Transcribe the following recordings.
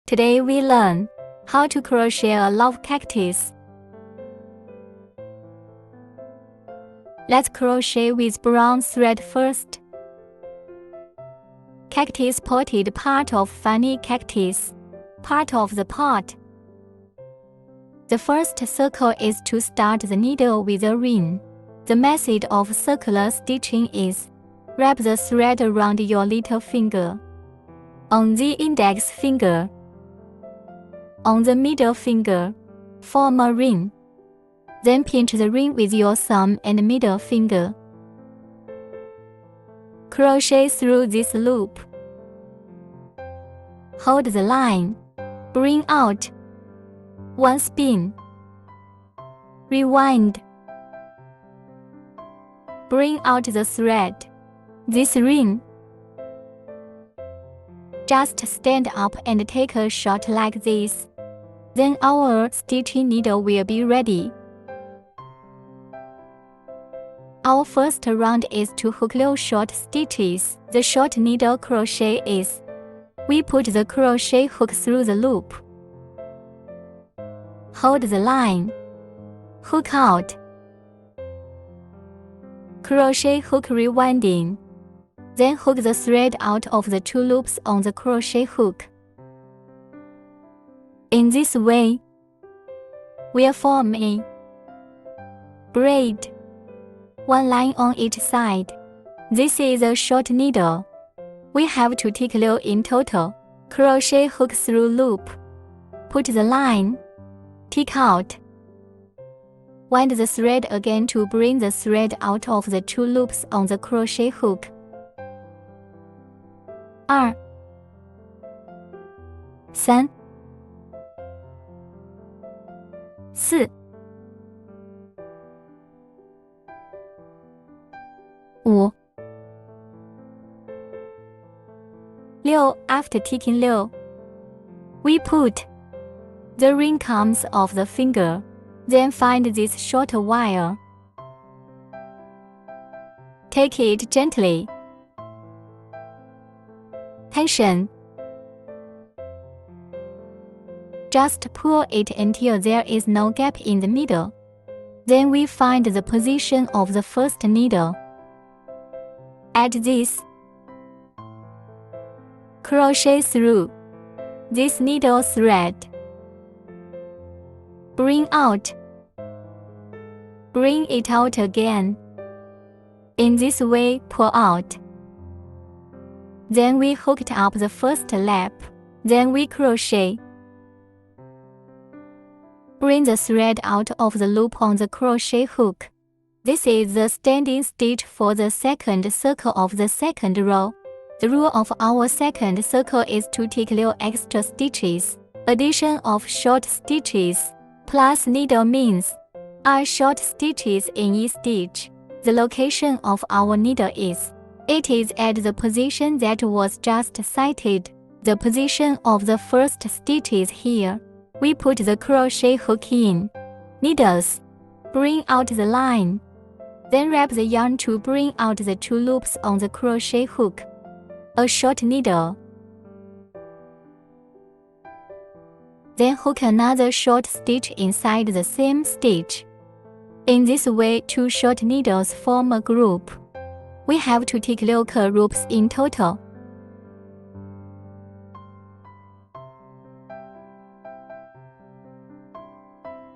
Today we learn how to crochet a love cactus. Let's crochet with brown thread first. Cactus potted part of funny cactus, part of the pot. The first circle is to start the needle with a ring. The method of circular stitching is wrap the thread around your little finger. On the index finger, on the middle finger, form a ring. Then pinch the ring with your thumb and middle finger. Crochet through this loop. Hold the line. Bring out. One spin. Rewind. Bring out the thread. This ring. Just stand up and take a shot like this. Then our stitching needle will be ready. Our first round is to hook low short stitches. The short needle crochet is we put the crochet hook through the loop. Hold the line. Hook out. Crochet hook rewinding. Then hook the thread out of the two loops on the crochet hook. In this way, we'll form a braid, one line on each side. This is a short needle. We have to take low in total. Crochet hook through loop. Put the line. Take out. Wind the thread again to bring the thread out of the two loops on the crochet hook. 2 3 4 5 6 After taking 6, we put the ring comes off the finger. Then find this short wire. Take it gently. Tension. Just pull it until there is no gap in the middle. Then we find the position of the first needle. Add this. Crochet through this needle thread. Bring out. Bring it out again. In this way, pull out. Then we hooked up the first lap. Then we crochet. Bring the thread out of the loop on the crochet hook. This is the standing stitch for the second circle of the second row. The rule of our second circle is to take little extra stitches. Addition of short stitches plus needle means are short stitches in each stitch. The location of our needle is. It is at the position that was just cited. The position of the first stitch is here. We put the crochet hook in. Needles. Bring out the line. Then wrap the yarn to bring out the two loops on the crochet hook. A short needle. Then hook another short stitch inside the same stitch. In this way, two short needles form a group. We have to take loop loops in total.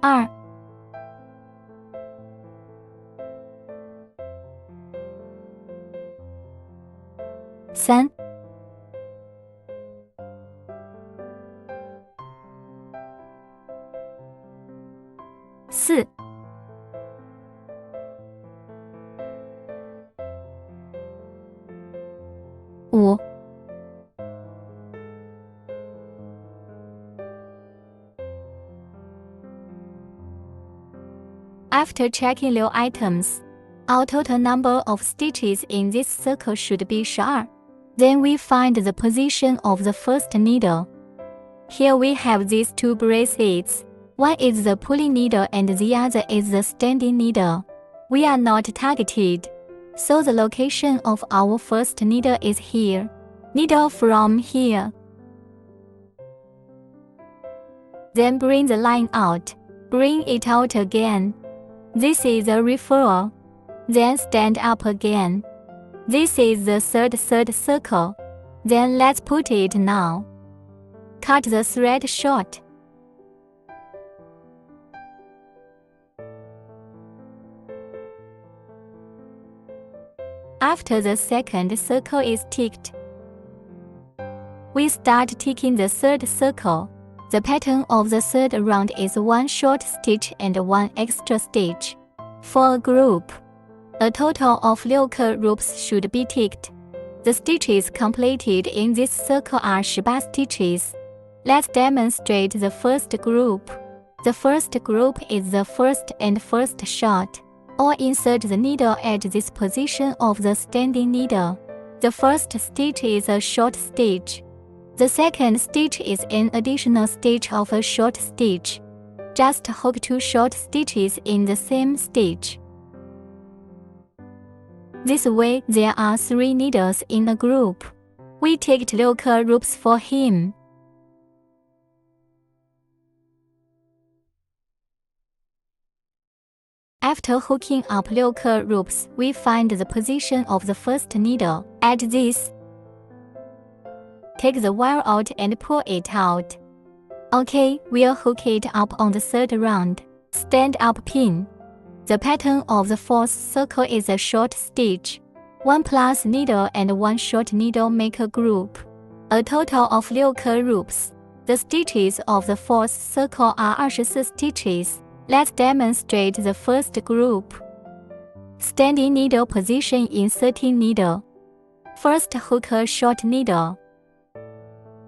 R 3 4 5 After checking little items, our total number of stitches in this circle should be 12. Then we find the position of the first needle. Here we have these two bracelets. One is the pulling needle and the other is the standing needle. We are not targeted, so the location of our first needle is here. Needle from here. Then bring the line out. Bring it out again. This is the referral. Then stand up again. This is the third circle. Then let's put it now. Cut the thread short. After the second circle is ticked, we start ticking the third circle. The pattern of the third round is 1 short stitch and 1 extra stitch. For a group, a total of 6 loops should be ticked. The stitches completed in this circle are 18 stitches. Let's demonstrate the first group. The first group is the first and first short. Or insert the needle at this position of the standing needle. The first stitch is a short stitch. The second stitch is an additional stitch of a short stitch. Just hook 2 short stitches in the same stitch. This way there are 3 needles in a group. We ticked 6 loops for him. After hooking up 6 loops, we find the position of the first needle. At this, take the wire out and pull it out. OK, we'll hook it up on the third round. Stand up pin. The pattern of the fourth circle is a short stitch. 1 plus needle and 1 short needle make a group. A total of 6 loops. The stitches of the fourth circle are 24 stitches. Let's demonstrate the first group. Standing needle position, inserting needle. First hook a short needle.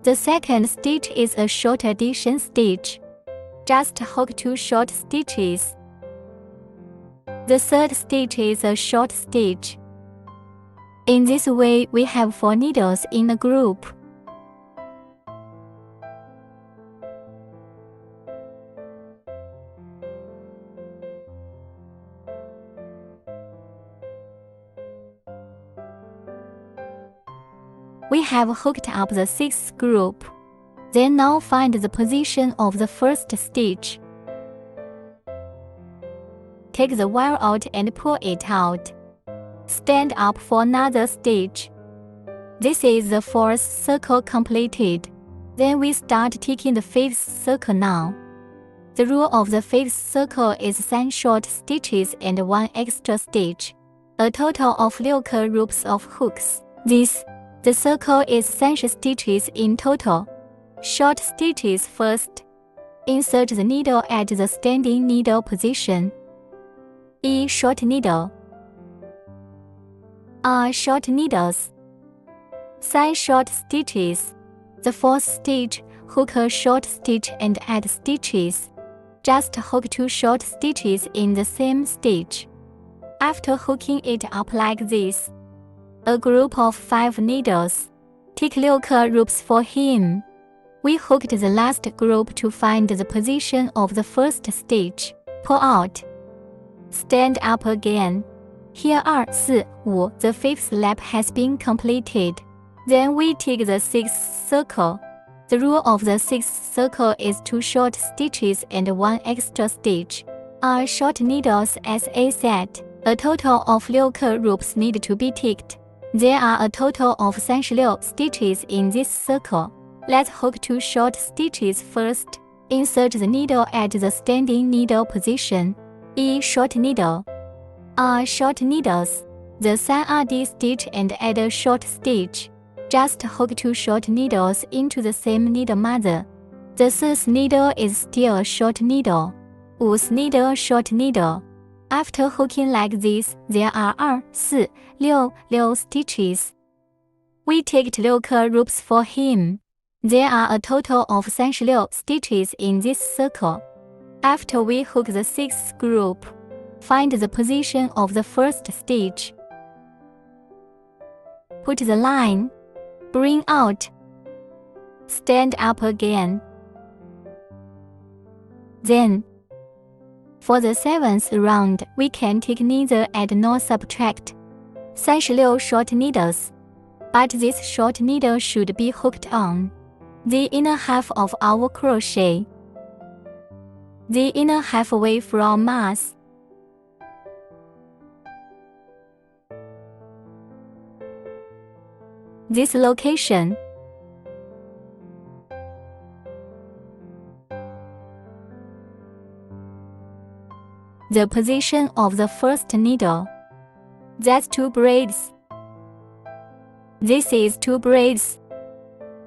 The second stitch is a short addition stitch. Just hook 2 short stitches. The third stitch is a short stitch. In this way, we have 4 needles in a group. We have hooked up the 6th group. Then now find the position of the first stitch. Take the wire out and pull it out. Stand up for another stitch. This is the 4th circle completed. Then we start ticking the 5th circle now. The rule of the 5th circle is 3 short stitches and 1 extra stitch. A total of 6 loops of hooks. The circle is 30 stitches in total. Short stitches first. Insert the needle at the standing needle position. E short needle. R short needles. 3 short stitches. The 4th stitch, hook a short stitch and add stitches. Just hook 2 short stitches in the same stitch. After hooking it up like this, a group of 5 needles. Tick 6 loops for him. We hooked the last group to find the position of the first stitch. Pull out. Stand up again. Here are 4, 5. The 5th lap has been completed. Then we tick the 6th circle. The rule of the 6th circle is 2 short stitches and 1 extra stitch. R short needles as A said. A total of 6 loops need to be ticked. There are a total of 36 stitches in this circle. Let's hook 2 short stitches first. Insert the needle at the standing needle position. E short needle. R short needles. The 3rd stitch and add a short stitch. Just hook 2 short needles into the same needle mother. The 3rd needle is still a short needle. 5th needle short needle. After hooking like this, there are 2, 4, 6 stitches. We ticked 6 loops for him. There are a total of 36 stitches in this circle. After we hook the 6th group, find the position of the first stitch. Put the line. Bring out. Stand up again. Then, for the 7th round, we can tick neither add nor subtract. 36 short needles. But this short needle should be hooked on the inner half of our crochet. the inner half away from us. This location. The position of the first needle. That's 2 braids. This is 2 braids.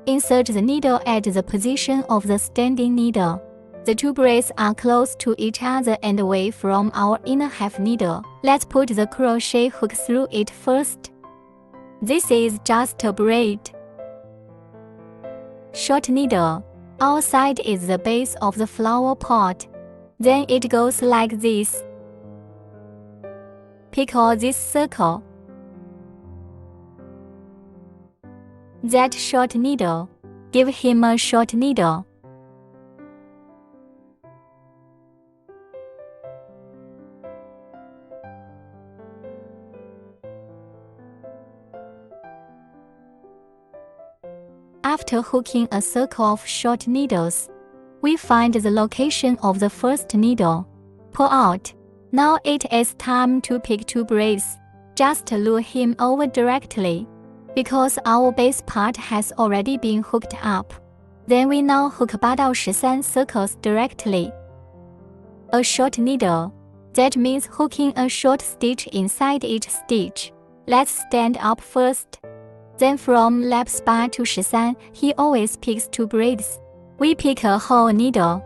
Insert the needle at the position of the standing needle. The 2 braids are close to each other and away from our inner half needle. Let's put the crochet hook through it first. This is just a braid. Short needle. Outside is the base of the flower pot. Then it goes like this. Pick all this circle. That short needle. Give him a short needle. After hooking a circle of short needles, we find the location of the first needle. Pull out. Now it is time to pick 2 braids. Just lure him over directly, because our base part has already been hooked up. Then we now hook 8到13 circles directly. A short needle. That means hooking a short stitch inside each stitch. Let's stand up first. Then from lap 8 to 13, he always picks 2 braids. We pick a whole needle.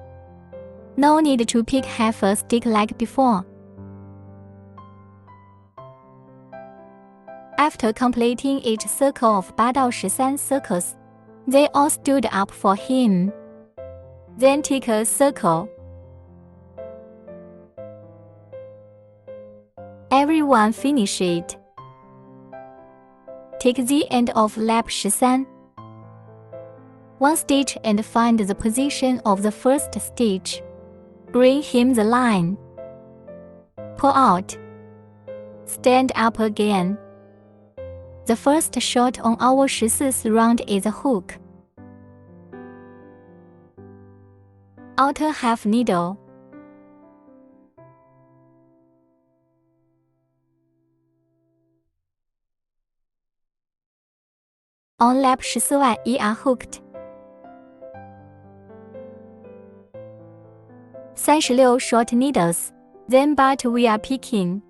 No need to pick half a stick like before. After completing each circle of 8到13 circles, they all stood up for him. Then take a circle. Everyone finish it. Take the end of lap 13. 1 stitch and find the position of the first stitch. Bring him the line. Pull out. Stand up again. The first shot on our 14th round is a hook. Outer half needle. On lap 14 we are hooked. 36 short needles, then but we are picking.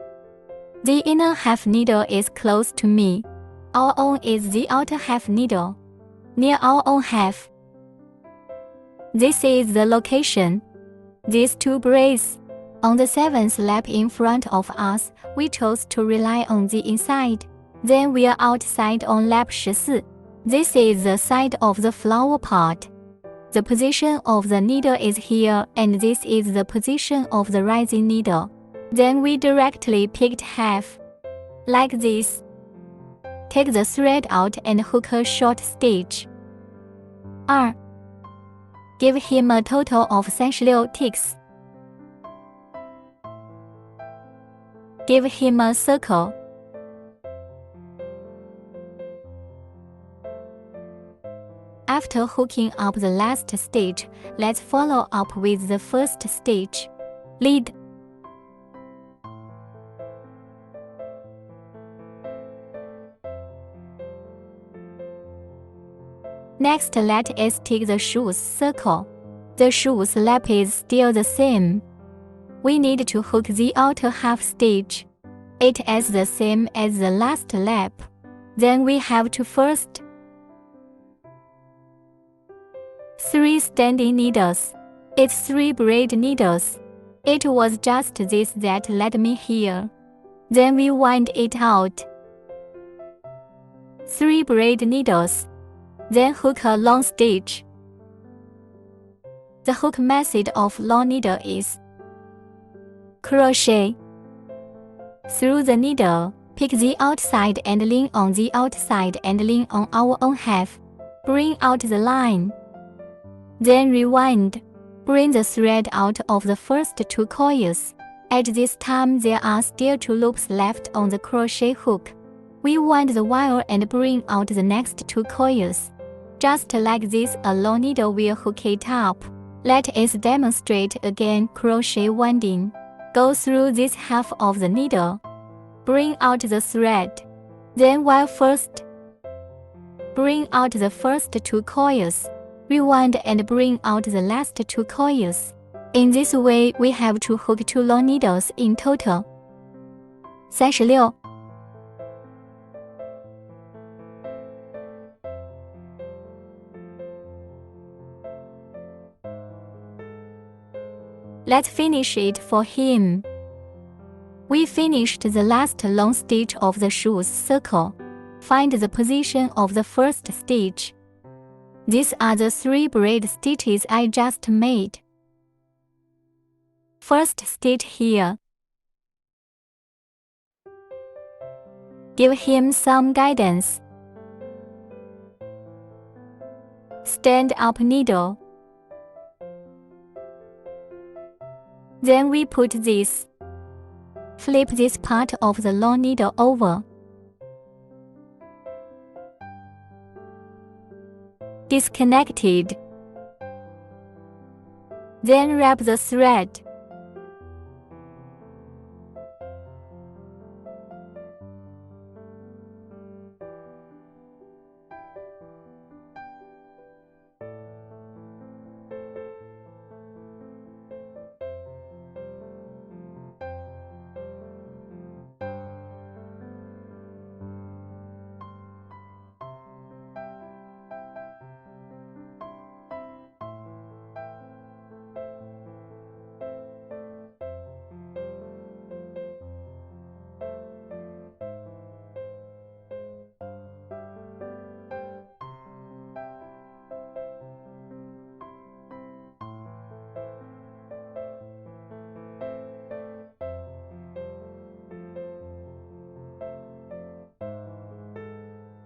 The inner half needle is close to me. Our own is the outer half needle, near our own half. This is the location. These 2 braids. On the 7th lap in front of us, we chose to rely on the inside. Then we are outside on lap 14. This is the side of the flower pot. The position of the needle is here, and this is the position of the rising needle. Then we directly picked half, like this. Take the thread out and hook a short stitch. 2. Give him a total of 36 ticks. Give him a circle. After hooking up the last stitch, let's follow up with the first stitch. Lead. Next, let us take the shoes circle. The shoes lap is still the same. We need to hook the outer half stitch. It is the same as the last lap. Then we have to first 3 standing needles. It's 3 braid needles. It was just this that led me here. Then we wind it out. 3 braid needles. Then hook a long stitch. The hook method of long needle is crochet. Through the needle, pick the outside and lean on the outside and lean on our own half. Bring out the line. Then rewind. Bring the thread out of the first 2 coils. At this time there are still 2 loops left on the crochet hook. We wind the wire and bring out the next 2 coils. Just like this, a long needle will hook it up. Let us demonstrate again. Crochet winding. Go through this half of the needle. Bring out the thread. Then while first, bring out the first 2 coils. Rewind and bring out the last 2 coils. In this way, we have to hook 2 long needles in total. 36. Let's finish it for him. We finished the last long stitch of the shoes circle. Find the position of the first stitch. These are the 3 braid stitches I just made. First stitch here. Give him some guidance. Stand up needle. Then we put this. Flip this part of the long needle over. Disconnected. Then wrap the thread.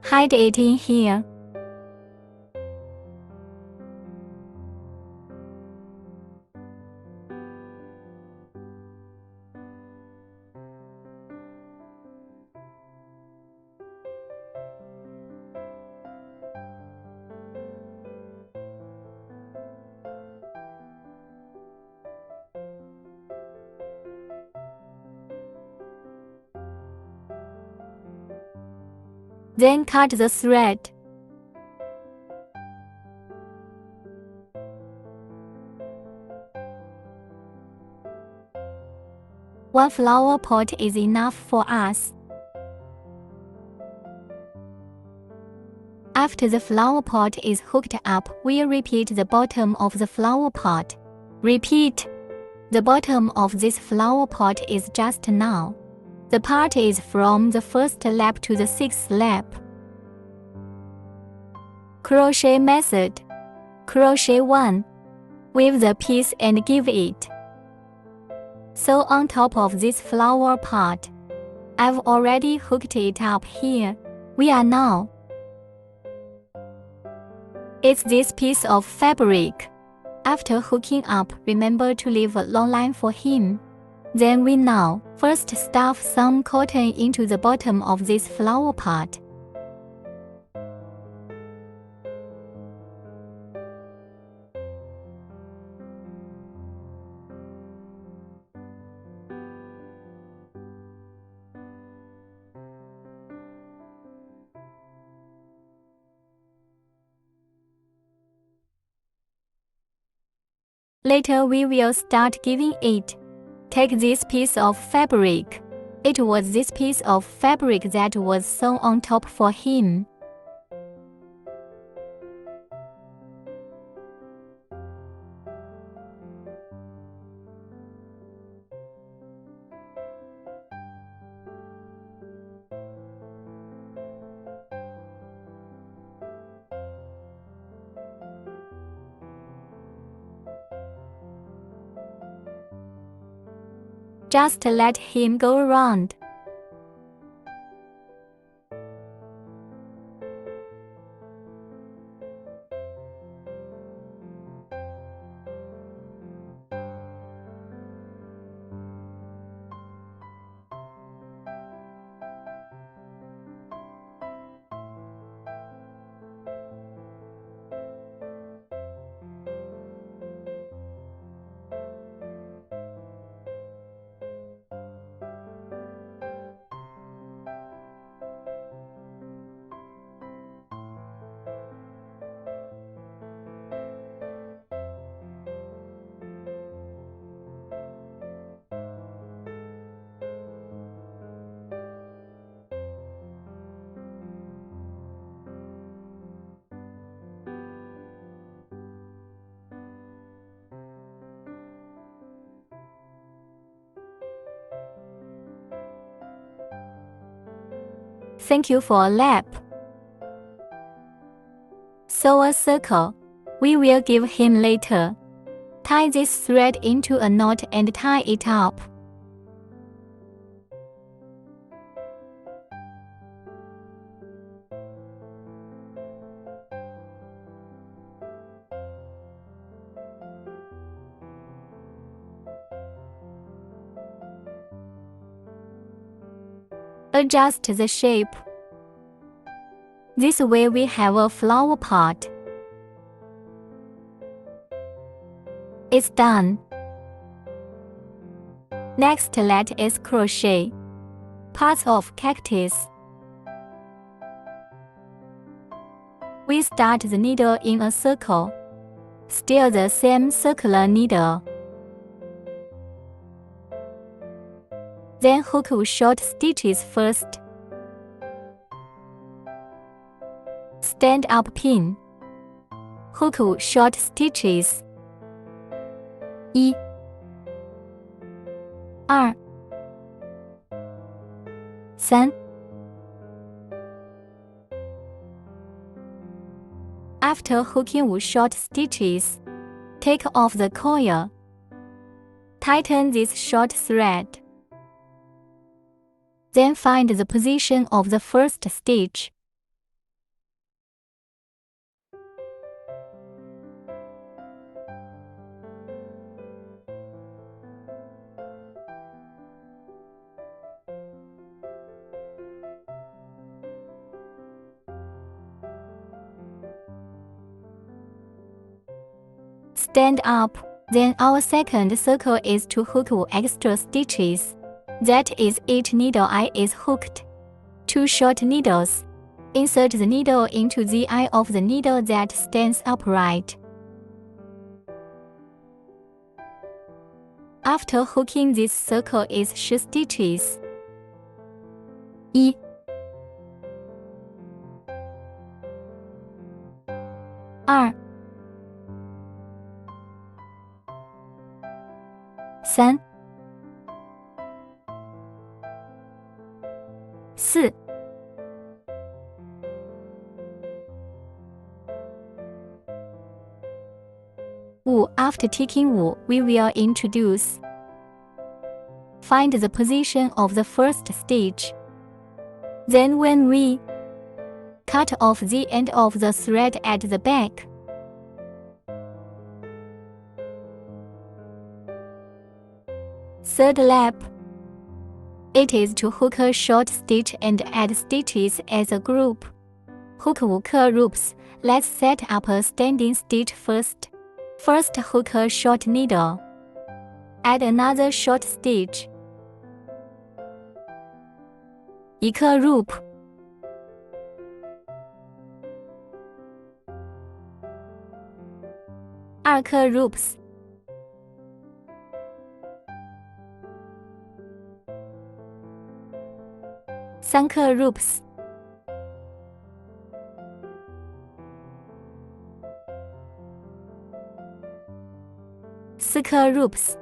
Hide it in here. Then cut the thread. One flower pot is enough for us. After the flower pot is hooked up, we'll repeat the bottom of the flower pot. Repeat. The bottom of this flower pot is just now. The part is from the first lap to the 6th lap. Crochet method. Crochet 1. Weave the piece and give it. Sew on top of this flower part. I've already hooked it up here. We are now. It's this piece of fabric. After hooking up, remember to leave a long line for him. Then we now first stuff some cotton into the bottom of this flower pot. Later we will start giving it. Take this piece of fabric. It was this piece of fabric that was sewn on top for him. Just let him go around. Thank you for a lap. Sew a circle. We will give him later. Tie this thread into a knot and tie it up. Adjust the shape. This way we have a flower pot. It's done. Next, let us crochet parts of cactus. We start the needle in a circle. Still the same circular needle. Then hook short stitches first. Stand up pin. Hook short stitches. 1 2 3 After hooking short stitches, take off the coil. Tighten this short thread. Then find the position of the first stitch. Stand up. Then our second circle is to hook extra stitches. That is, each needle eye is hooked. 2 short needles. Insert the needle into the eye of the needle that stands upright. After hooking this circle is 10 stitches. 1 2 3 4 5. After ticking 5, we will introduce. Find the position of the first stitch. Then when we cut off the end of the thread at the back, third lap, it is to hook a short stitch and add stitches as a group. Hook loops. Let's set up a standing stitch first. First hook a short needle. Add another short stitch. 一个 loop. 2个 loops. 3个 loops. 4个 loops.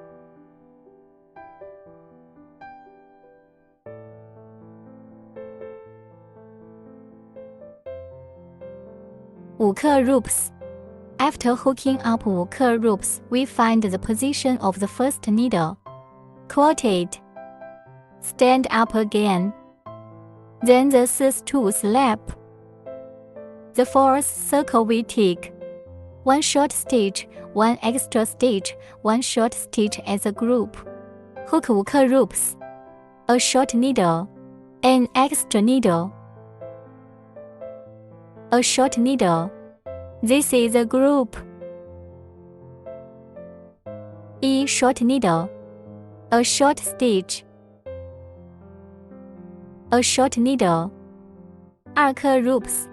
5个 loops. After hooking up 5个 loops, we find the position of the first needle. Quote it. Stand up again. Then the third tooth lap. The fourth circle we tick. 1 short stitch, 1 extra stitch, 1 short stitch as a group. Hook 5个 loops. A short needle. An extra needle. A short needle. This is a group. 1 short needle. A short stitch. A short needle. 2个 loops.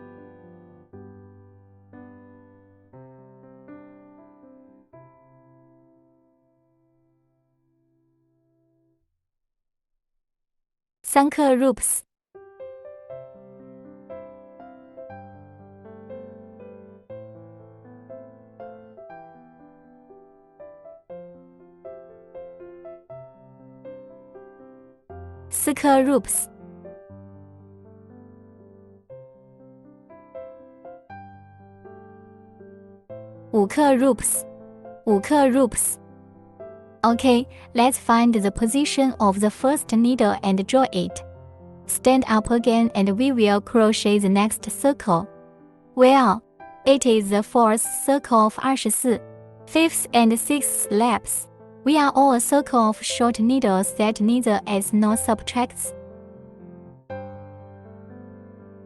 3个 loops. 4个 loops. 5个 loops，5个 loops。Okay, let's find the position of the first needle and draw it. Stand up again and we will crochet the next circle. Well, it is the fourth circle of 24, fifth and sixth laps. We are all a circle of short needles that neither adds nor subtracts.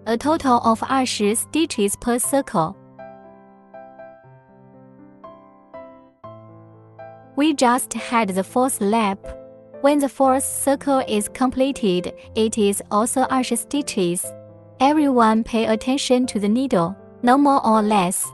A total of 20 stitches per circle. We just had the fourth lap. When the fourth circle is completed, it is also 20 stitches. Everyone pay attention to the needle, no more or less.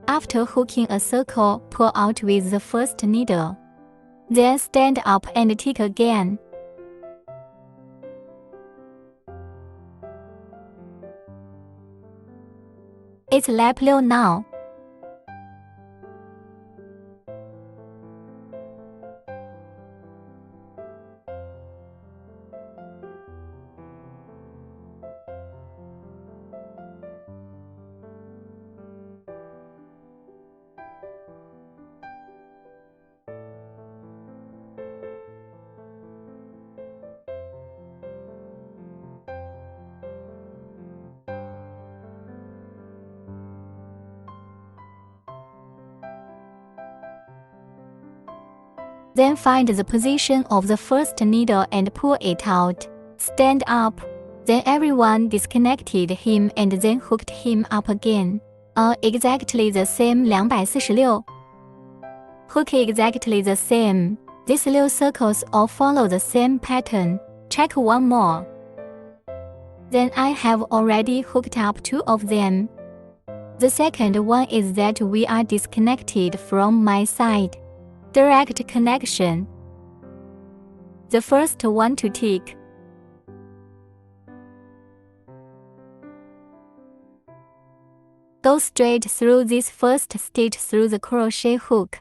After hooking a circle, pull out with the first needle. Then stand up and tick again. It's lap 6 now. Then find the position of the first needle and pull it out. Stand up. Then everyone disconnected him and then hooked him up again. Exactly the same 246. Hook exactly the same. These 6 circles all follow the same pattern. Check one more. Then I have already hooked up 2 of them. The second one is that we are disconnected from my side. Direct connection. The first one to tick. Go straight through this first stitch through the crochet hook.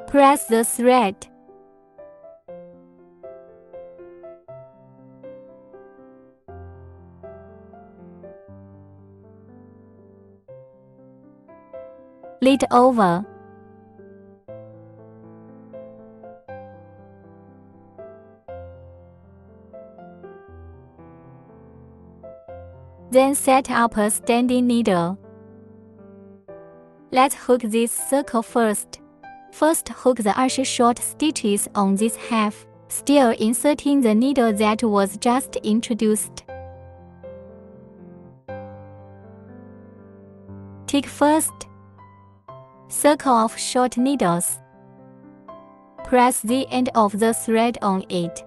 Press the thread. Lead over. Then set up a standing needle. Let's hook this circle first. First hook the 20 short stitches on this half, still inserting the needle that was just introduced. Tick first. Circle of short needles. Press the end of the thread on it.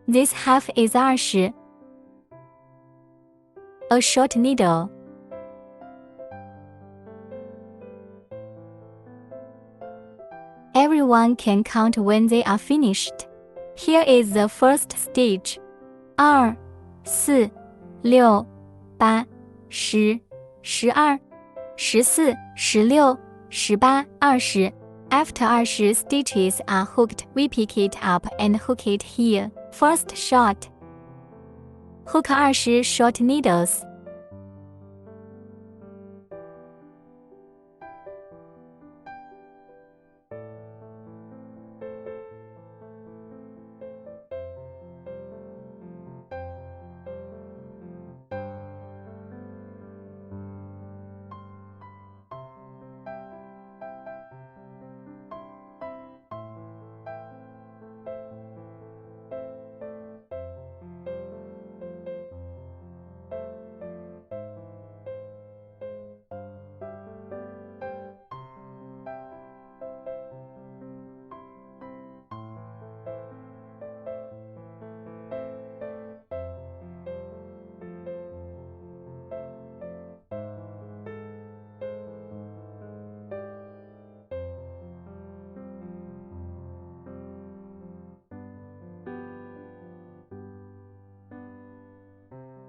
This half is 20. A short needle. Everyone can count when they are finished. Here is the first stitch. 2, 4, 6, 8, 10, 11, 14, 16, 18, 20. After 20 stitches are hooked, we pick it up and hook it here. First shot. Hook 20 short needles.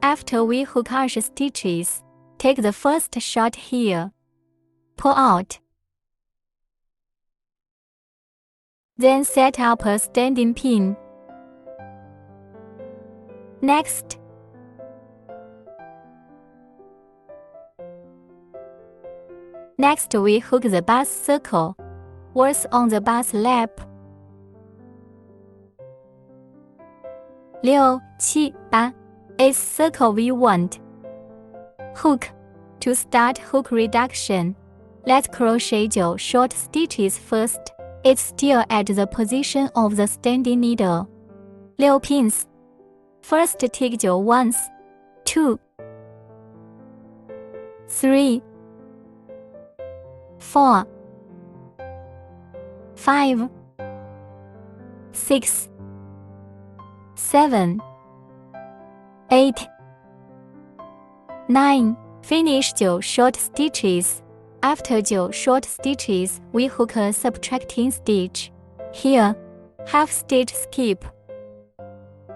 After we hook 20 stitches, take the first shot here. Pull out. Then set up a standing pin. Next, we hook the bust circle, words on the bust lap. 6、7、8 is circle we want. Hook. To start hook reduction, let's crochet 9 short stitches first. It's still at the position of the standing needle. 6 pins. First tick 9 once. 2, 3, 4, 5, 6, 7, 8, 9. Finish 9 short stitches. After 9 short stitches, we hook a subtracting stitch. Here, half stitch skip.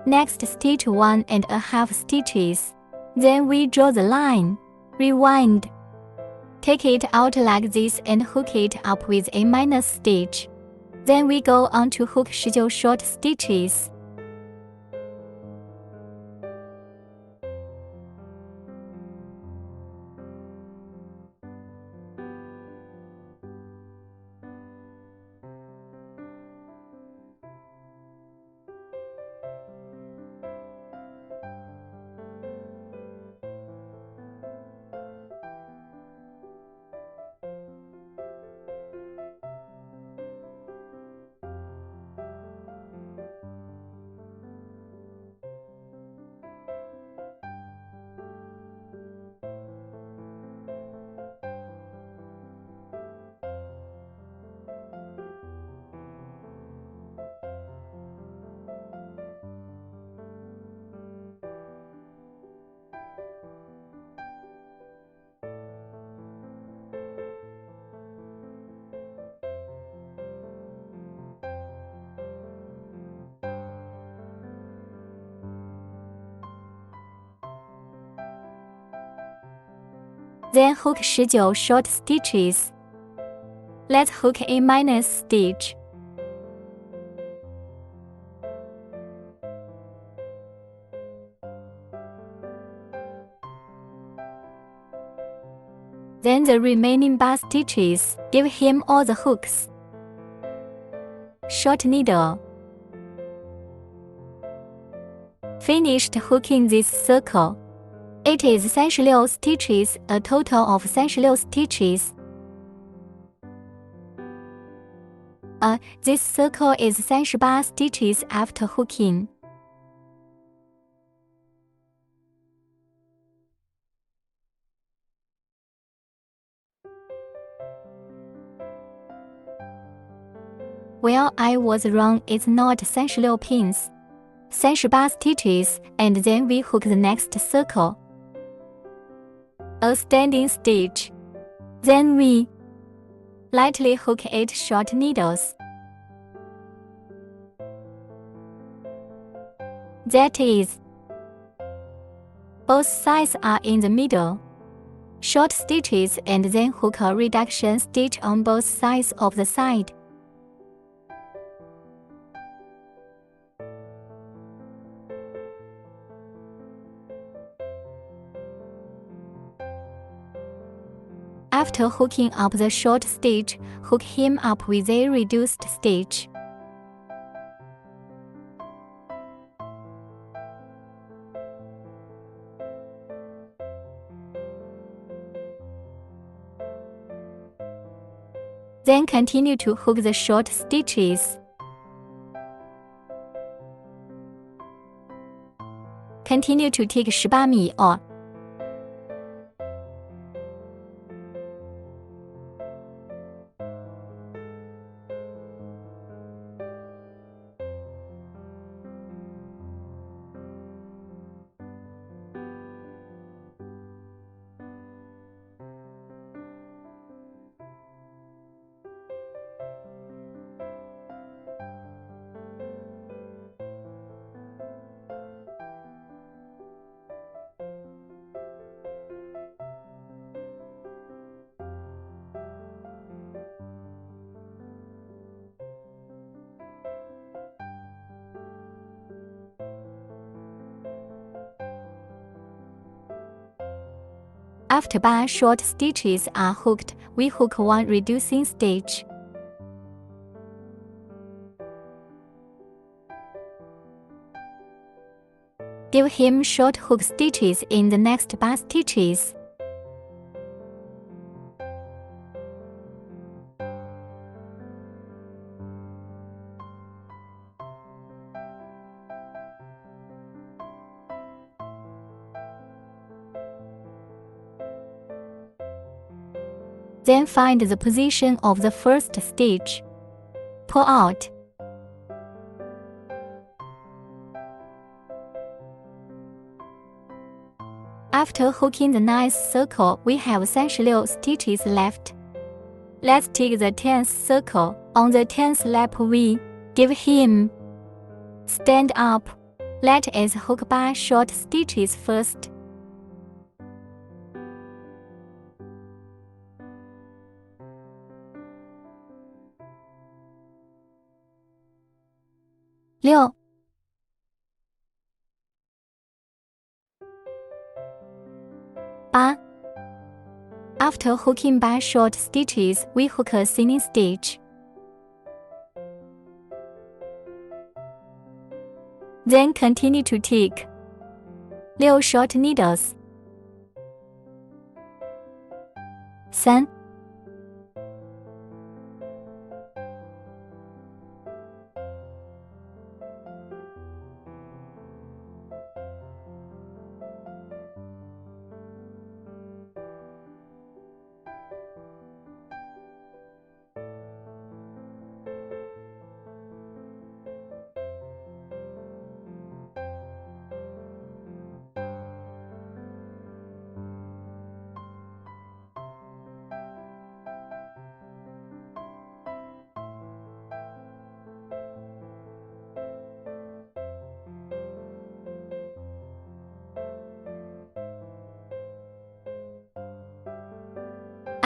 Next stitch 1.5 stitches. Then we draw the line. Rewind. Take it out like this and hook it up with a minus stitch. Then we go on to hook 19 short stitches. Then hook 19 short stitches. Let's hook a minus stitch. Then the remaining bar stitches, give him all the hooks. Short needle. Finished hooking this circle. It is 36 stitches, a total of 36 stitches. This circle is 38 stitches after hooking. Well, I was wrong, it's not 36 pins. 38 stitches, and then we hook the next circle. A standing stitch. Then we lightly hook 8 short needles. That is, both sides are in the middle. Short stitches and then hook a reduction stitch on both sides of the side. After hooking up the short stitch, hook him up with a reduced stitch. Then continue to hook the short stitches. Continue to take 18 米 or After 8 short stitches are hooked, we hook 1 reducing stitch. Give him short hook stitches in the next 8 stitches. Then find the position of the first stitch. Pull out. After hooking the 9th circle, we have 36 stitches left. Let's take the 10th circle. On the 10th lap, we give him stand up. Let us hook 8 short stitches first. Six. After hooking 8 short stitches, we hook a single stitch. Then continue to take 6 short needles. 3.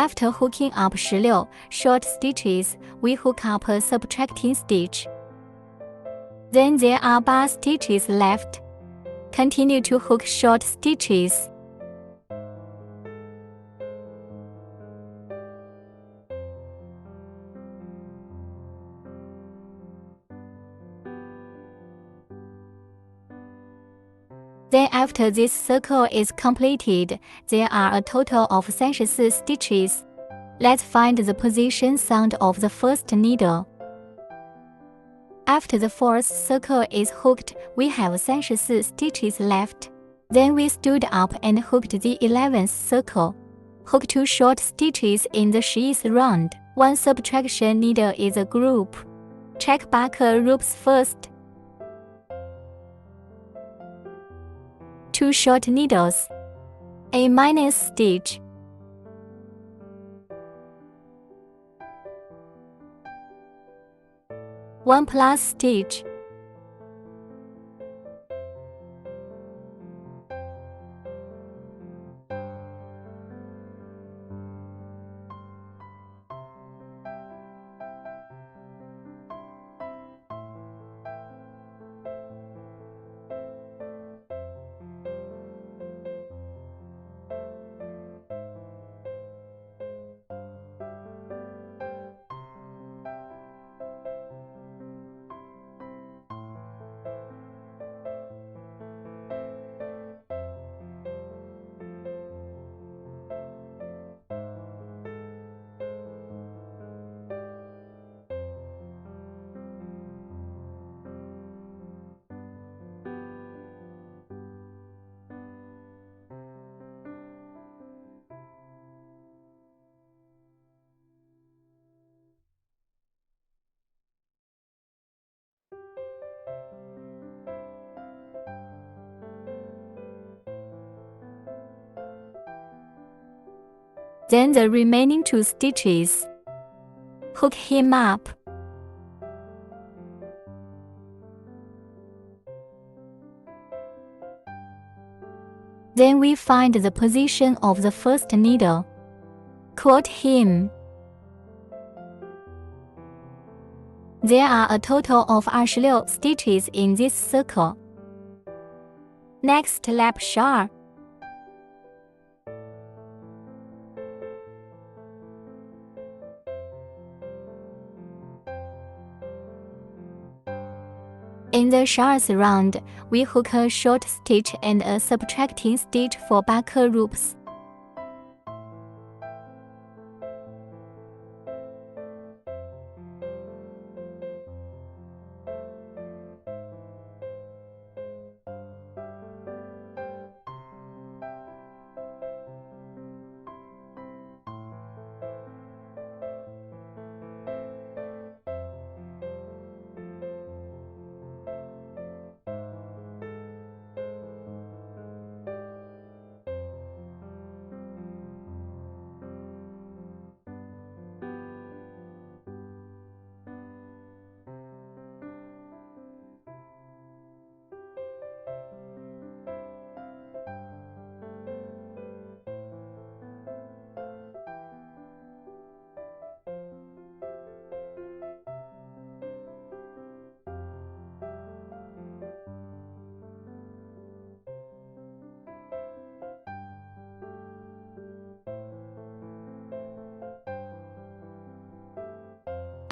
After hooking up 16 short stitches, we hook up a subtracting stitch. Then there are 8 stitches left. Continue to hook short stitches. Then after this circle is completed, there are a total of 36 stitches. Let's find the position sound of the first needle. After the 4th circle is hooked, we have 36 stitches left. Then we stood up and hooked the 11th circle. Hook 2 short stitches in the 6th round. 1 subtraction needle is a group. Check back loops first. 2 short needles. A minus stitch. One plus stitch. Then the remaining 2 stitches. Hook him up. Then we find the position of the first needle. Quote him. There are a total of 26 stitches in this circle. Next lap sharp. the 12th round, we hook a short stitch and a subtracting stitch for back loops.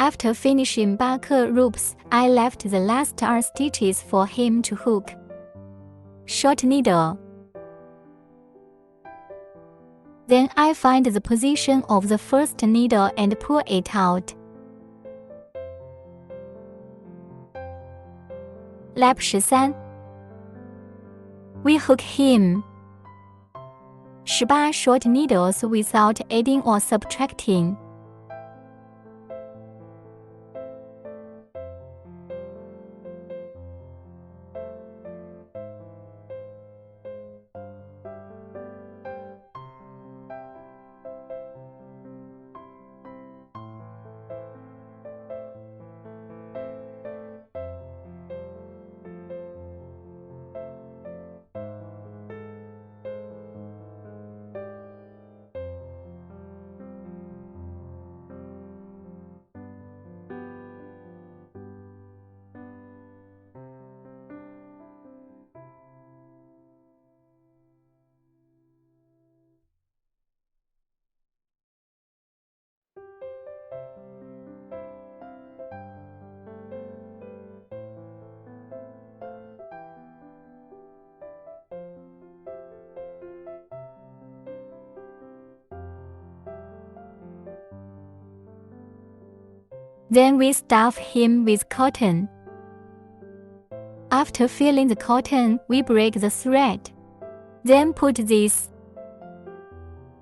After finishing back loops, I left the last 2 stitches for him to hook. Short needle. Then I find the position of the first needle and pull it out. Lap 13. We hook him. 18 short needles without adding or subtracting. Then we stuff him with cotton. After filling the cotton, we break the thread. Then put this.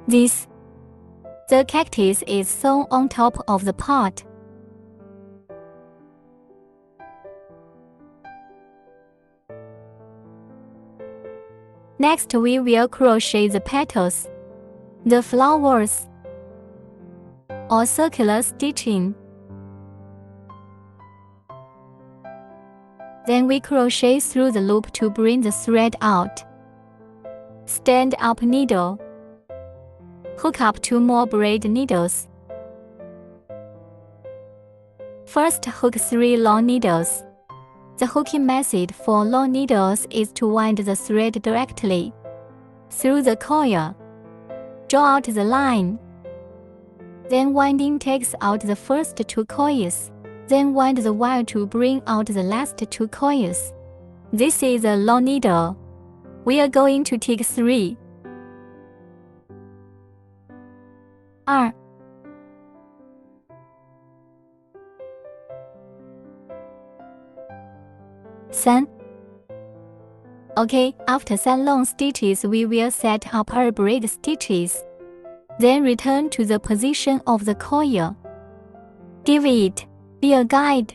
The cactus is sewn on top of the pot. Next, we will crochet the petals, the flowers, or circular stitching. Then we crochet through the loop to bring the thread out. Stand up needle. Hook up 2 more braid needles. First, hook 3 long needles. The hooking method for long needles is to wind the thread directly through the coil. Draw out the line. Then winding takes out the first 2 coils. Then wind the wire to bring out the last 2 coils. This is a long needle. We are going to take 3, 2, 3. Okay, after 3 long stitches, we will set up our braid stitches. Then return to the position of the coil. Give it be a guide.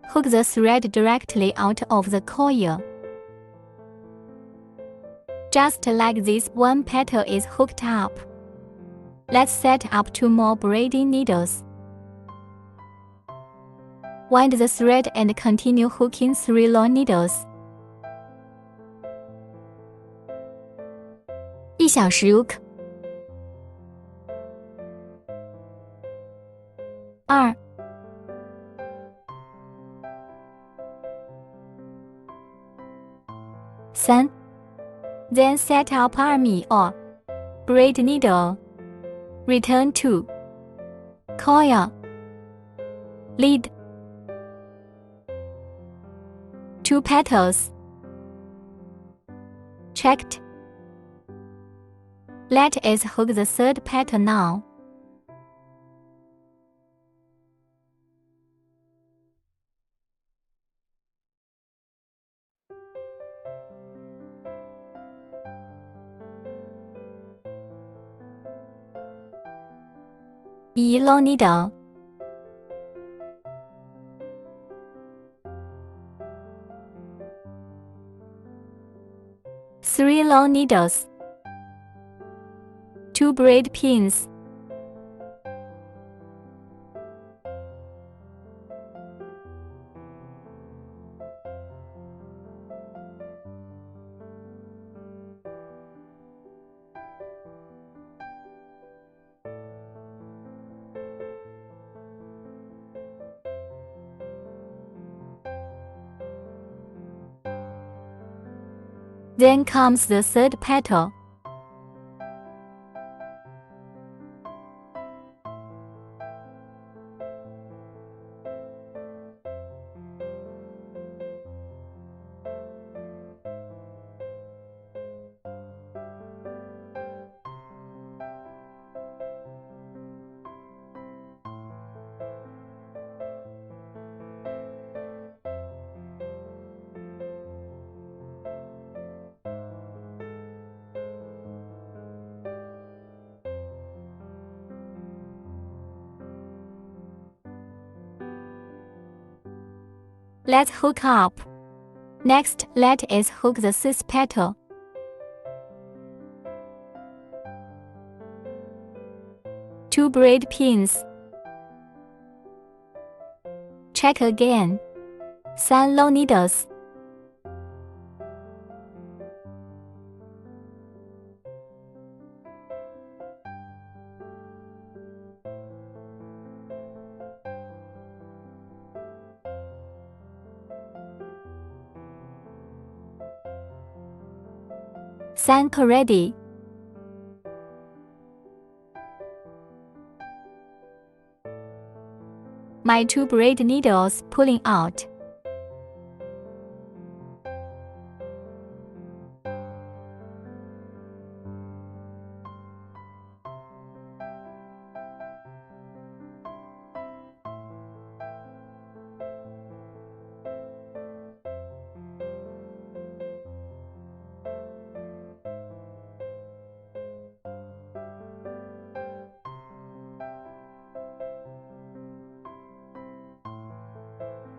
Hook the thread directly out of the coil. Just like this, 1 petal is hooked up. Let's set up 2 more braiding needles. Wind the thread and continue hooking 3 long needles. 1小时 hook. 2 3. Then set up army or braid needle. Return to coil. Lead. 2 petals. Checked. Let us hook the 3rd petal now. Long needle. 3 long needles. 2 braid pins. Then comes the 3rd petal. Let's hook up. Next, let us hook the 6th petal. Two braid pins. Check again. 3 long needles. Sank ready. My 2 braid needles pulling out.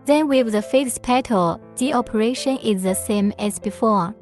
Then with the 5th petal, the operation is the same as before.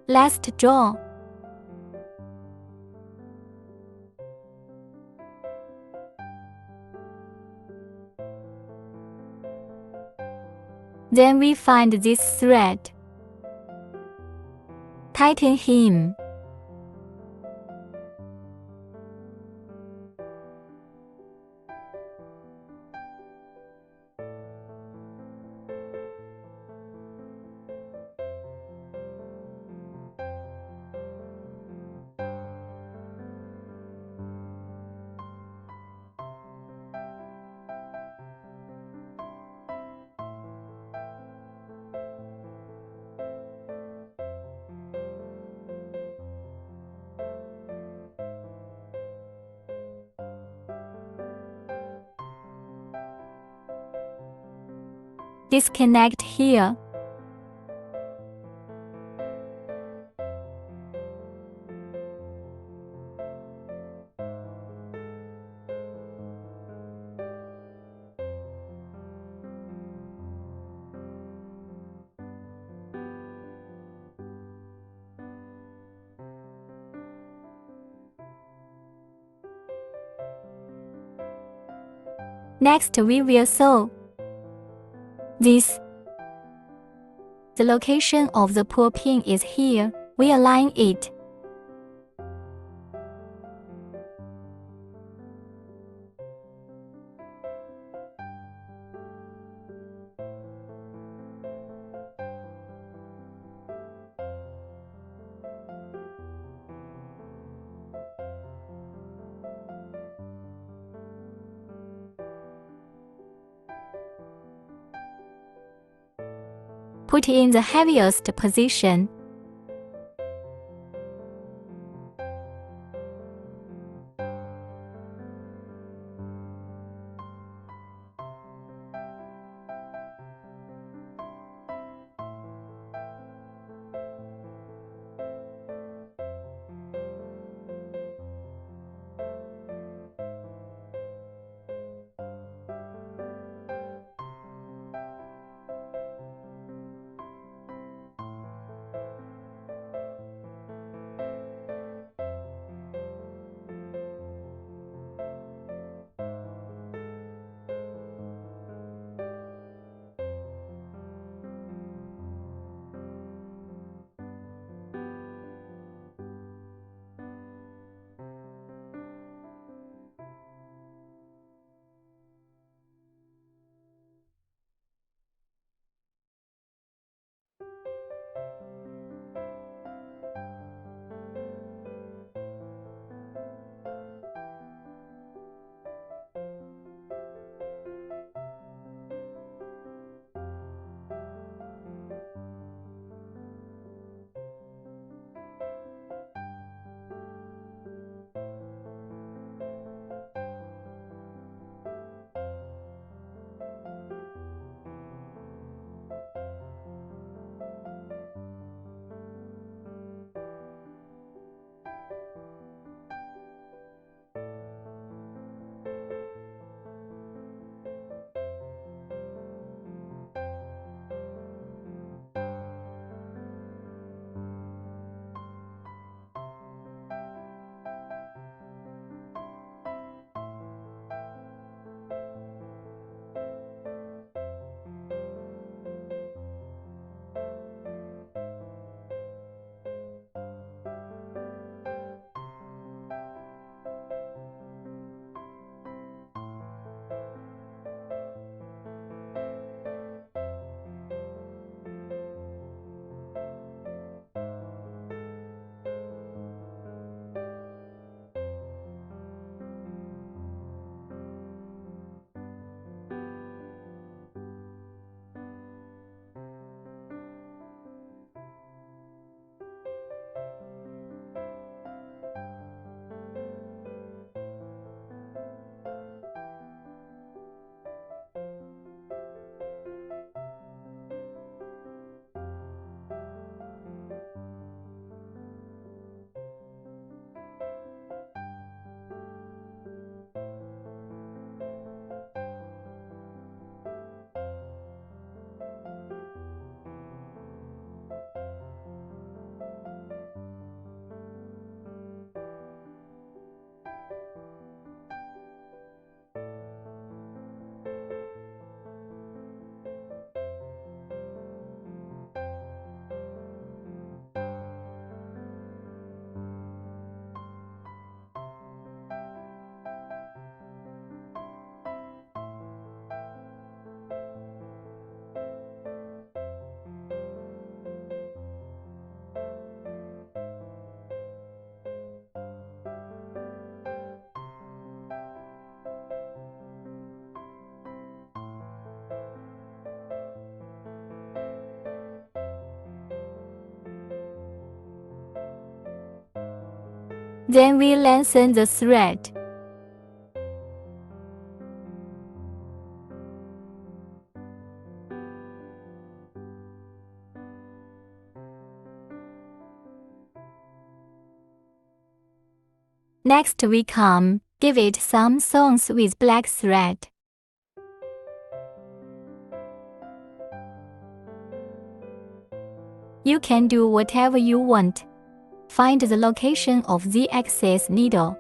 Last draw. Then we find this thread. Tighten him. Disconnect here. Next, we will sew this. The location of the pull pin is here. We align it. Put in the heaviest position. Then we lengthen the thread. Next we give it some sews with black thread. You can do whatever you want. Find the location of the excess needle.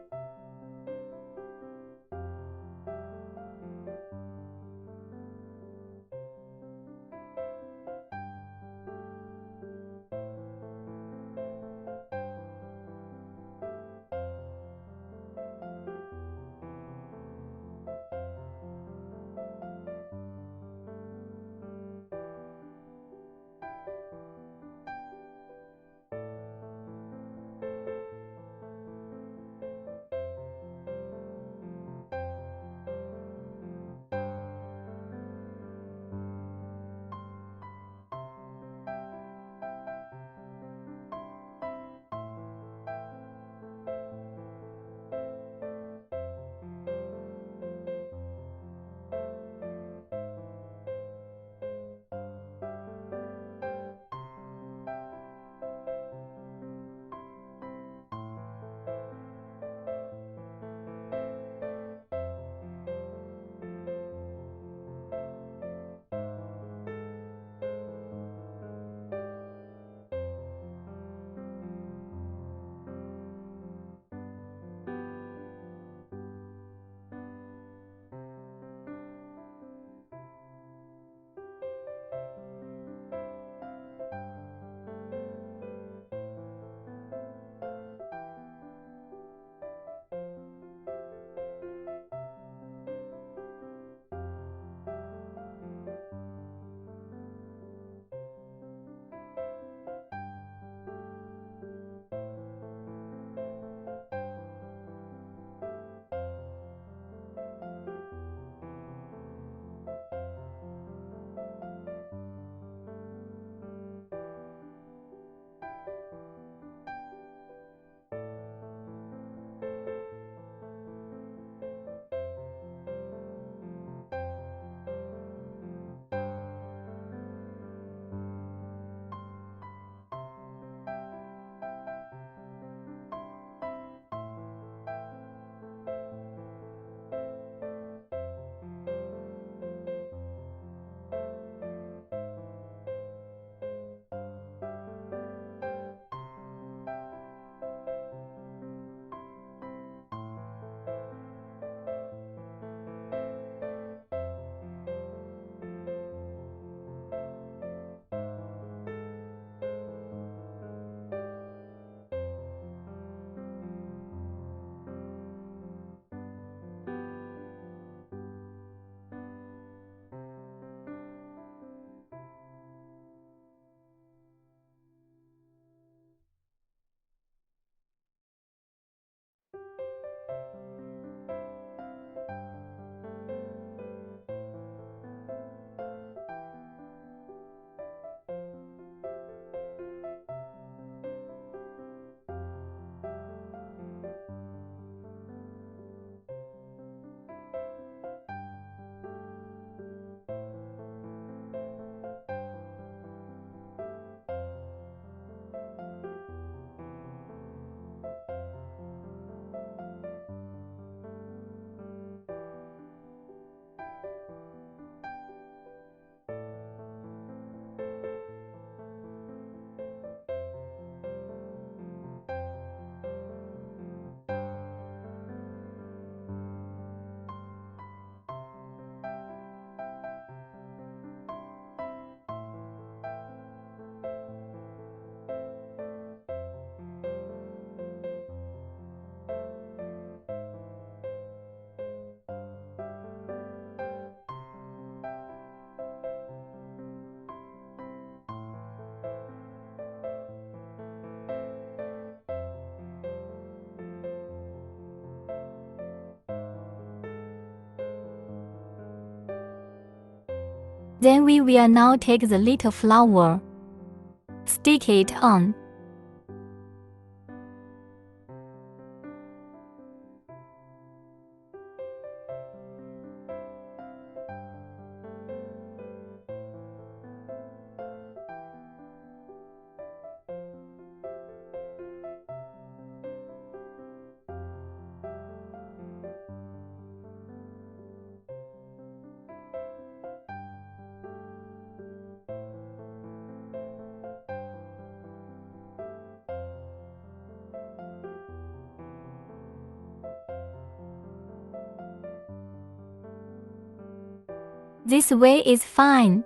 Then we will now take the little flower, stick it on. This way is fine.